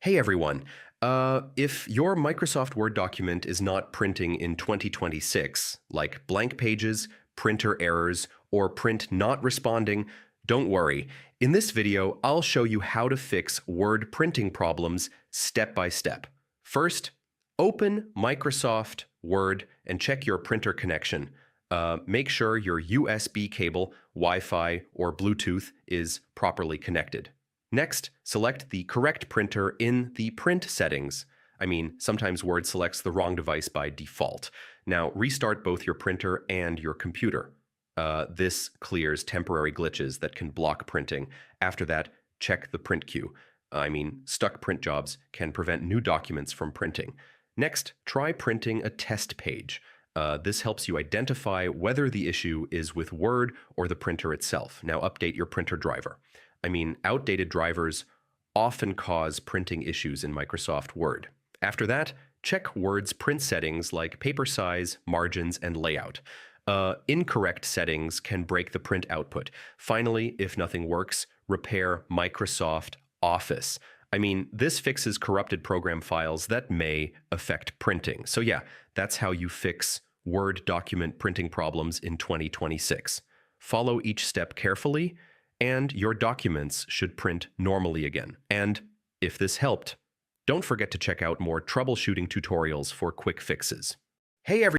Hey everyone. If your Microsoft Word document is not printing in 2026, like blank pages, printer errors, or print not responding, don't worry. In this video, I'll show you how to fix Word printing problems step by step. First, open Microsoft Word and check your printer connection. Make sure your USB cable, Wi-Fi, or Bluetooth is properly connected. Next, select the correct printer in the print settings. Sometimes Word selects the wrong device by default. Now, restart both your printer and your computer. This clears temporary glitches that can block printing. After that, check the print queue. Stuck print jobs can prevent new documents from printing. Next, try printing a test page. This helps you identify whether the issue is with Word or the printer itself. Now, update your printer driver. Outdated drivers often cause printing issues in Microsoft Word. After that, check Word's print settings like paper size, margins, and layout. Incorrect settings can break the print output. Finally, if nothing works, repair Microsoft Office. This fixes corrupted program files that may affect printing. So yeah, that's how you fix Word document printing problems in 2026. Follow each step carefully, and your documents should print normally again. And if this helped, don't forget to check out more troubleshooting tutorials for quick fixes. Hey everyone!